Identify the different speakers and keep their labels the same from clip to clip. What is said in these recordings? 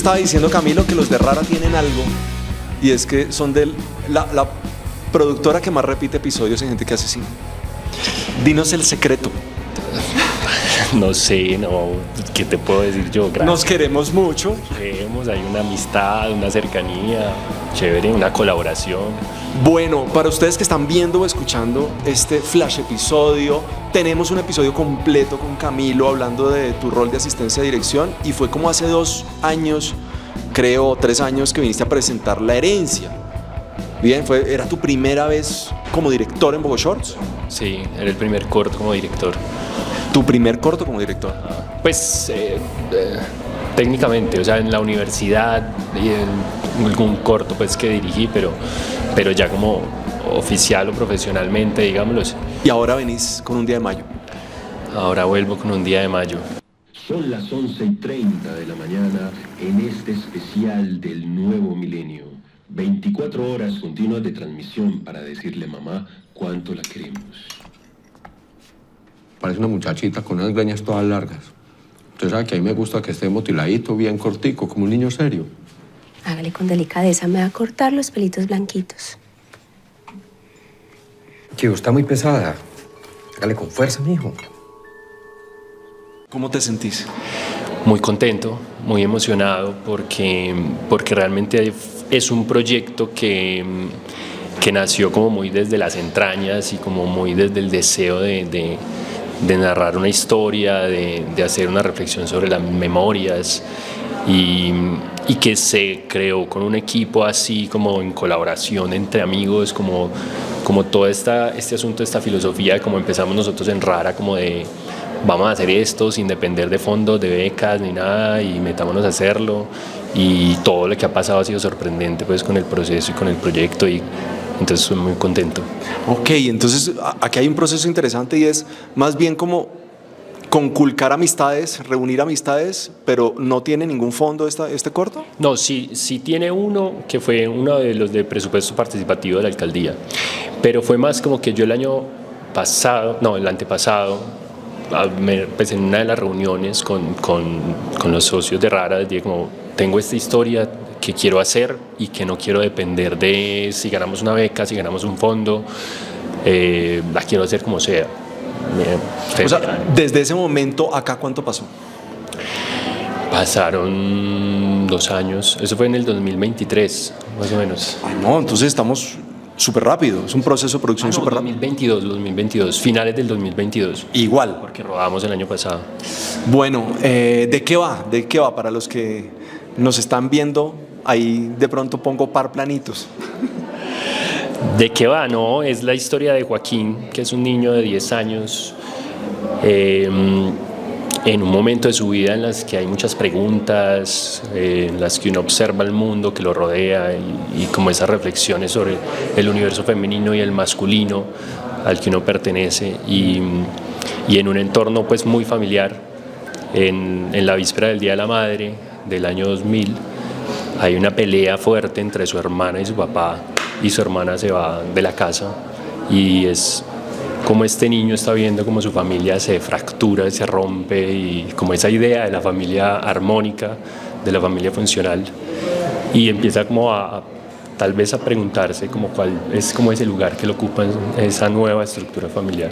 Speaker 1: estaba diciendo, Camilo, que los de Rara tienen algo, y es que son de la productora que más repite episodios en Gente que hace cine. Dinos el secreto.
Speaker 2: No sé, no, ¿qué te puedo decir yo? Gracias.
Speaker 1: Nos queremos mucho.
Speaker 2: Hay una amistad, una cercanía chévere, una colaboración.
Speaker 1: Bueno, para ustedes que están viendo o escuchando este flash episodio, tenemos un episodio completo con Camilo hablando de tu rol de asistencia de dirección, y fue como hace 2 años, creo, 3 años, que viniste a presentar La Herencia. Bien, ¿era tu primera vez como director en Bogo Shorts?
Speaker 2: Sí, era el primer corto como director.
Speaker 1: ¿Tu primer corto como director?
Speaker 2: Pues técnicamente, o sea, en la universidad y en algún corto pues que dirigí, pero ya como oficial o profesionalmente, digámoslo.
Speaker 1: Y ahora venís con Un Día de Mayo.
Speaker 2: Ahora vuelvo con Un Día de Mayo.
Speaker 3: Son las 11:30 de la mañana en este especial del nuevo milenio. 24 horas continuas de transmisión para decirle a mamá cuánto la queremos.
Speaker 4: Parece una muchachita con unas greñas todas largas. Usted sabe que a mí me gusta que esté motiladito, bien cortico, como un niño serio.
Speaker 5: Hágale con delicadeza, me va a cortar los pelitos blanquitos.
Speaker 6: Que está muy pesada. Hágale con fuerza, mijo.
Speaker 1: ¿Cómo te sentís?
Speaker 2: Muy contento, muy emocionado, porque realmente es un proyecto que nació como muy desde las entrañas y como muy desde el deseo de narrar una historia, de hacer una reflexión sobre las memorias, y que se creó con un equipo así como en colaboración entre amigos, como todo este asunto, esta filosofía de cómo empezamos nosotros en Rara, como de vamos a hacer esto sin depender de fondos, de becas ni nada, y metámonos a hacerlo, y todo lo que ha pasado ha sido sorprendente pues con el proceso y con el proyecto, y entonces estoy muy contento.
Speaker 1: Ok, entonces aquí hay un proceso interesante, y es más bien como conculcar amistades, reunir amistades, pero no tiene ningún fondo este corto.
Speaker 2: No, sí tiene uno que fue uno de los de presupuesto participativo de la alcaldía, pero fue más como que yo el antepasado, pues en una de las reuniones con los socios de Rara, dije como, tengo esta historia que quiero hacer y que no quiero depender de si ganamos una beca, si ganamos un fondo, la quiero hacer como sea.
Speaker 1: O sea, desde ese momento acá, ¿cuánto pasó?
Speaker 2: Pasaron 2 años, eso fue en el 2023, más o menos.
Speaker 1: Ay, no, entonces estamos súper rápido, es un proceso de producción súper rápido.
Speaker 2: 2022, finales del 2022.
Speaker 1: Igual.
Speaker 2: Porque rodamos el año pasado.
Speaker 1: Bueno, ¿de qué va? ¿De qué va? Para los que nos están viendo, ahí de pronto pongo par planitos.
Speaker 2: ¿De qué va? No, es la historia de Joaquín, que es un niño de 10 años, en un momento de su vida en las que hay muchas preguntas, en las que uno observa el mundo que lo rodea, y como esas reflexiones sobre el universo femenino y el masculino al que uno pertenece, y en un entorno pues muy familiar. En la víspera del Día de la Madre del año 2000 hay una pelea fuerte entre su hermana y su papá, y su hermana se va de la casa, y es como este niño está viendo como su familia se fractura, se rompe, y como esa idea de la familia armónica, de la familia funcional, y empieza como tal vez a preguntarse como cuál es como ese lugar que le ocupa esa nueva estructura familiar.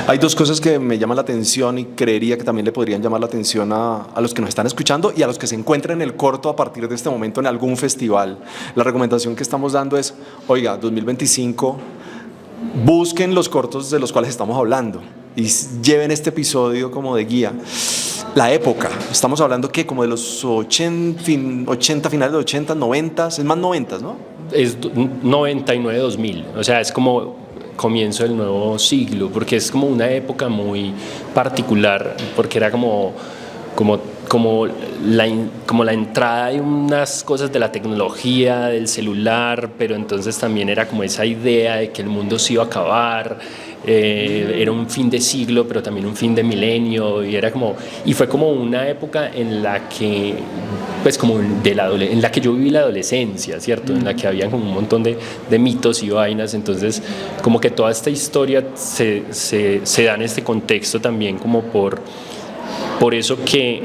Speaker 1: Hay 2 cosas que me llaman la atención y creería que también le podrían llamar la atención a los que nos están escuchando y a los que se encuentren en el corto a partir de este momento en algún festival. La recomendación que estamos dando es, oiga, 2025, busquen los cortos de los cuales estamos hablando y lleven este episodio como de guía. La época, estamos hablando que como de los 80 finales de 80, 90, es más 90, ¿no?
Speaker 2: Es 99-2000, o sea, es como comienzo del nuevo siglo, porque es como una época muy particular, porque era como la entrada de unas cosas de la tecnología, del celular, pero entonces también era como esa idea de que el mundo se iba a acabar, era un fin de siglo, pero también un fin de milenio, y fue como una época en la que, pues como en la que yo viví la adolescencia, ¿cierto? En la que había como un montón de mitos y vainas, entonces como que toda esta historia se da en este contexto también como por eso que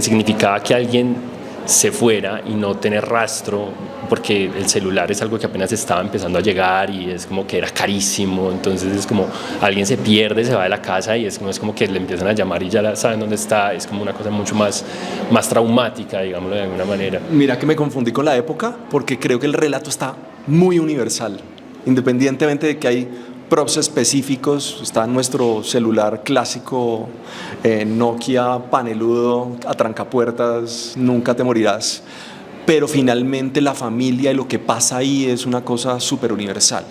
Speaker 2: significaba que alguien se fuera y no tener rastro, porque el celular es algo que apenas estaba empezando a llegar y es como que era carísimo, entonces es como alguien se pierde, se va de la casa y es como que le empiezan a llamar y ya saben dónde está, es como una cosa mucho más traumática, digámoslo de alguna manera.
Speaker 1: Mira que me confundí con la época porque creo que el relato está muy universal, independientemente de que hay props específicos. Está nuestro celular clásico, Nokia paneludo, a trancapuertas, nunca te morirás, pero finalmente la familia y lo que pasa ahí es una cosa súper universal.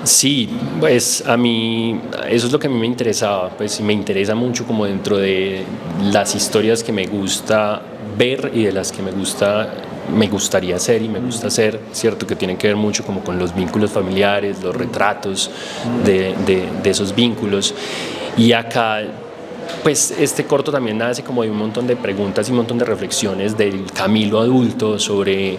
Speaker 2: Sí, pues a mí eso es lo que a mí me interesaba, pues me interesa mucho como dentro de las historias que me gusta ver y de las que me gustaría hacer y me gusta hacer, cierto, que tienen que ver mucho como con los vínculos familiares, los retratos de esos vínculos. Y acá, pues este corto también nace como de un montón de preguntas y un montón de reflexiones del Camilo adulto sobre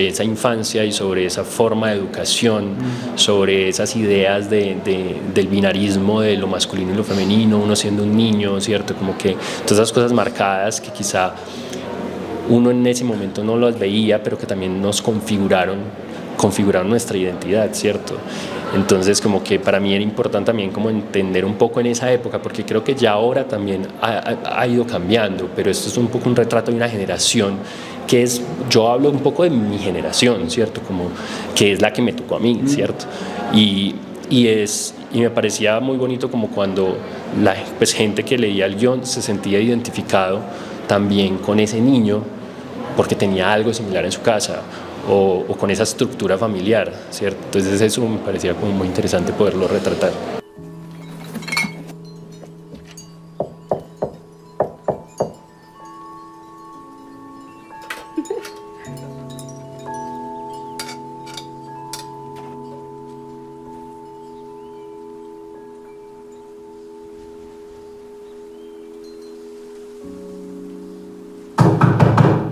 Speaker 2: esa infancia y sobre esa forma de educación, sobre esas ideas del binarismo de lo masculino y lo femenino, uno siendo un niño, cierto, como que todas esas cosas marcadas que quizá uno en ese momento no las veía, pero que también nos configuraron nuestra identidad, ¿cierto? Entonces como que para mí era importante también como entender un poco en esa época, porque creo que ya ahora también ha ido cambiando, pero esto es un poco un retrato de una generación que es, yo hablo un poco de mi generación, ¿cierto? Como que es la que me tocó a mí, ¿cierto? Y me parecía muy bonito como cuando pues, gente que leía el guión se sentía identificado también con ese niño porque tenía algo similar en su casa o con esa estructura familiar, ¿cierto? Entonces eso me parecía como muy interesante poderlo retratar.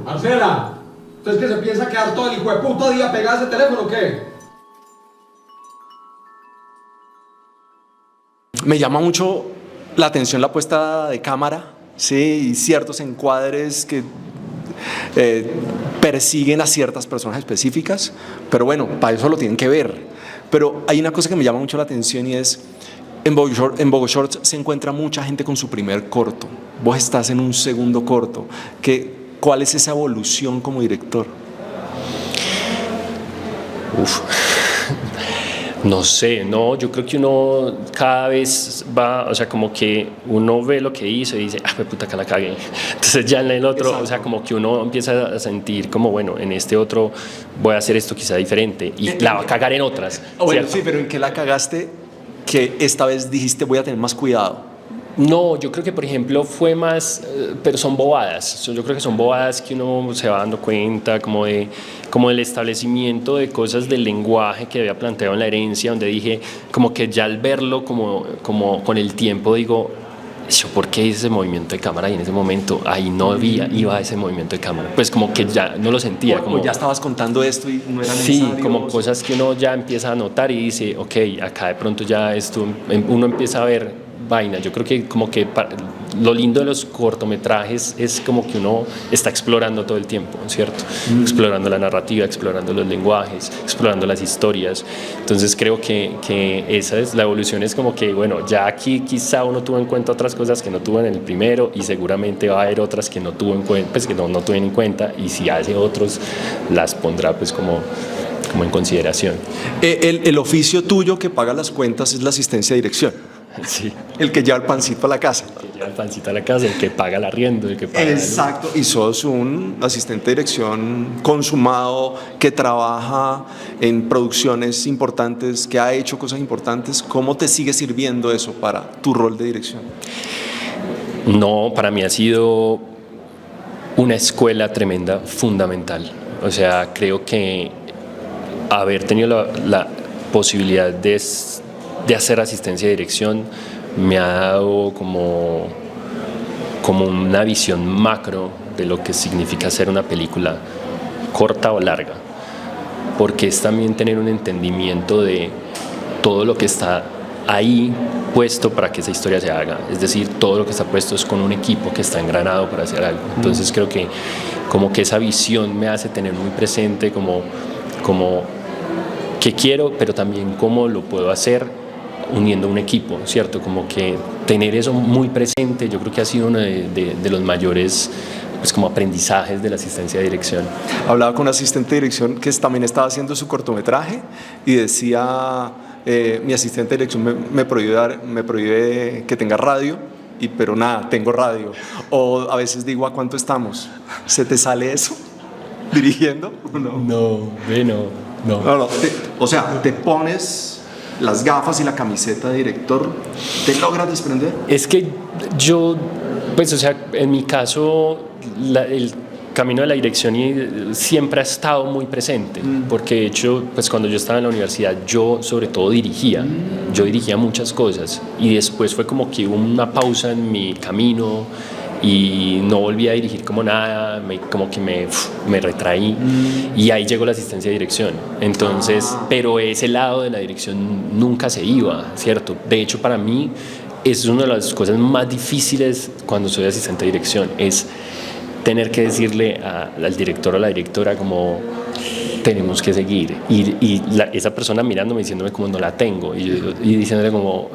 Speaker 6: Marcela, ¿usted es que se piensa quedar todo el hijo de puta día pegada a ese teléfono o qué?
Speaker 1: Me llama mucho la atención la puesta de cámara, ¿sí? Y ciertos encuadres que persiguen a ciertas personas específicas, pero bueno, para eso lo tienen que ver. Pero hay una cosa que me llama mucho la atención y es, en Bogo Shorts se encuentra mucha gente con su primer corto. Vos estás en un segundo corto. ¿Cuál es esa evolución como director?
Speaker 2: No sé, no, yo creo que uno cada vez va, o sea, como que uno ve lo que hizo y dice, puta que la cagué. Entonces ya en el otro, o sea, como que uno empieza a sentir como, bueno, en este otro voy a hacer esto quizá diferente y la va a cagar en otras.
Speaker 1: Bueno, sí, pero ¿en qué la cagaste que esta vez dijiste voy a tener más cuidado?
Speaker 2: No, yo creo que por ejemplo fue más, pero son bobadas, yo creo que son bobadas que uno se va dando cuenta como del establecimiento de cosas del lenguaje que había planteado en La herencia, donde dije como que ya al verlo como con el tiempo digo, ¿yo por qué hice ese movimiento de cámara? Y en ese momento ahí no iba ese movimiento de cámara, pues como que ya no lo sentía.
Speaker 1: Como ya estabas contando esto y no era
Speaker 2: necesario. Sí, como cosas que uno ya empieza a notar y dice, ok, acá de pronto ya esto, uno empieza a ver vaina. Yo creo que como que lo lindo de los cortometrajes es como que uno está explorando todo el tiempo, ¿cierto? Explorando la narrativa, explorando los lenguajes, explorando las historias. Entonces creo que esa es la evolución, es como que bueno, ya aquí quizá uno tuvo en cuenta otras cosas que no tuvo en el primero y seguramente va a haber otras que no tuvo en cuenta, pues que no tuve en cuenta, y si hace otros las pondrá pues como en consideración.
Speaker 1: El oficio tuyo que paga las cuentas es la asistencia de dirección.
Speaker 2: Sí.
Speaker 1: El que lleva el pancito a la casa.
Speaker 2: El que lleva el pancito a la casa, el que paga el arriendo, el que paga.
Speaker 1: Exacto, y sos un asistente de dirección consumado que trabaja en producciones importantes, que ha hecho cosas importantes. ¿Cómo te sigue sirviendo eso para tu rol de dirección?
Speaker 2: No, para mí ha sido una escuela tremenda, fundamental. O sea, creo que haber tenido la posibilidad de hacer asistencia de dirección me ha dado como una visión macro de lo que significa hacer una película corta o larga, porque es también tener un entendimiento de todo lo que está ahí puesto para que esa historia se haga, es decir, todo lo que está puesto es con un equipo que está engranado para hacer algo. Entonces creo que como que esa visión me hace tener muy presente como qué quiero, pero también cómo lo puedo hacer uniendo un equipo, ¿cierto? Como que tener eso muy presente, yo creo que ha sido uno de los mayores pues, como aprendizajes de la asistencia de dirección.
Speaker 1: Hablaba con un asistente de dirección que también estaba haciendo su cortometraje y decía, mi asistente de dirección me prohíbe que tenga radio, pero nada, tengo radio. O a veces digo, ¿a cuánto estamos? ¿Se te sale eso dirigiendo?
Speaker 2: No.
Speaker 1: O sea, te pones las gafas y la camiseta de director, ¿te logras desprender?
Speaker 2: Es que yo, pues, o sea, en mi caso, el camino de la dirección siempre ha estado muy presente, porque de hecho, pues cuando yo estaba en la universidad, yo sobre todo dirigía muchas cosas y después fue como que hubo una pausa en mi camino y no volví a dirigir como nada, como que me retraí y ahí llegó la asistencia de dirección. Entonces, pero ese lado de la dirección nunca se iba, ¿cierto? De hecho, para mí es una de las cosas más difíciles cuando soy asistente de dirección, es tener que decirle al director o a la directora como tenemos que seguir y esa persona mirándome diciéndome como no la tengo y diciéndole como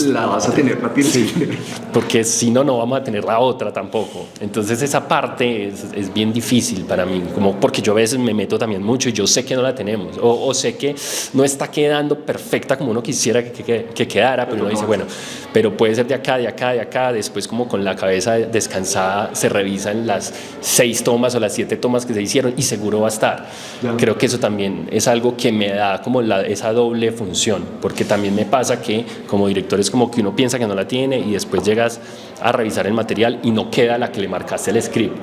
Speaker 1: la vas a tener, la tienes que tener.
Speaker 2: Porque si no, no vamos a tener la otra tampoco. Entonces esa parte es bien difícil para mí, como porque yo a veces me meto también mucho y yo sé que no la tenemos, o sé que no está quedando perfecta como uno quisiera que quedara, pero uno dice, bueno, pero puede ser de acá, después como con la cabeza descansada se revisan las 6 tomas o las 7 tomas que se hicieron y seguro va a estar. Claro. Creo que eso también es algo que me da como esa doble función, porque también me pasa que como director es como que uno piensa que no la tiene y después llegas a revisar el material y no queda la que le marcaste el script,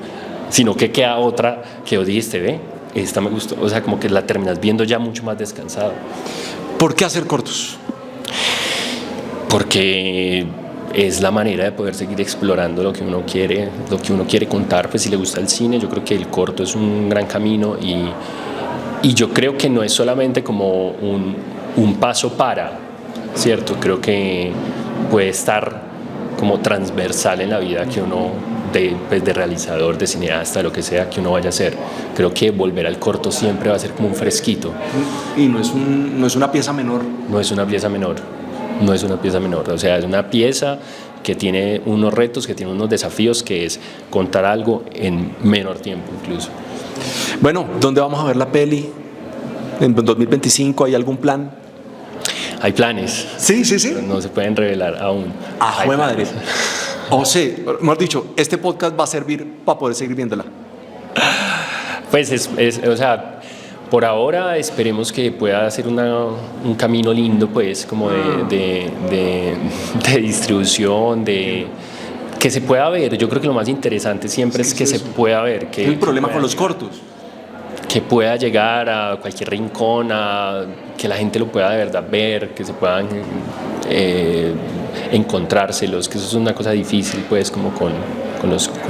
Speaker 2: sino que queda otra que vos dijiste, ve, esta me gustó, o sea, como que la terminas viendo ya mucho más descansado.
Speaker 1: ¿Por qué hacer cortos?
Speaker 2: Porque es la manera de poder seguir explorando lo que uno quiere contar, pues si le gusta el cine, yo creo que el corto es un gran camino y yo creo que no es solamente como un paso para, ¿cierto? Creo que puede estar como transversal en la vida que uno, de realizador, de cineasta, lo que sea que uno vaya a hacer. Creo que volver al corto siempre va a ser como un fresquito.
Speaker 1: Y no es una pieza menor.
Speaker 2: No es una pieza menor, o sea, es una pieza que tiene unos retos, que tiene unos desafíos, que es contar algo en menor tiempo incluso.
Speaker 1: Bueno, ¿dónde vamos a ver la peli? ¿En 2025 hay algún plan?
Speaker 2: Hay planes.
Speaker 1: Sí.
Speaker 2: Pero no se pueden revelar aún.
Speaker 1: ¡Jue madre! O sea, mejor dicho, este podcast va a servir para poder seguir viéndola.
Speaker 2: Pues o sea, por ahora esperemos que pueda ser un camino lindo, pues, como de distribución, que se pueda ver. Yo creo que lo más interesante siempre es que se pueda ver.
Speaker 1: ¿Qué es el problema con los cortos?
Speaker 2: Que pueda llegar a cualquier rincón, que la gente lo pueda de verdad ver, que se puedan encontrárselos, que eso es una cosa difícil, pues, como con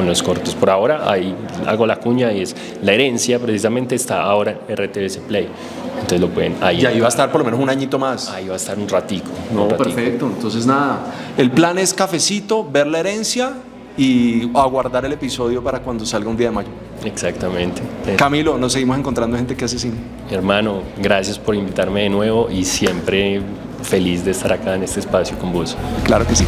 Speaker 2: los cortos. Por ahora ahí hago la cuña y es La Herencia, precisamente está ahora en RTVC Play, entonces lo pueden ahí.
Speaker 1: Y ahí va a estar por lo menos un añito más.
Speaker 2: Ahí va a estar un ratico.
Speaker 1: Perfecto, entonces nada, el plan es cafecito, ver La Herencia y aguardar el episodio para cuando salga un día de mayo.
Speaker 2: Exactamente.
Speaker 1: Camilo, nos seguimos encontrando gente que hace cine.
Speaker 2: Hermano, gracias por invitarme de nuevo y siempre feliz de estar acá en este espacio con vos.
Speaker 1: Claro que sí.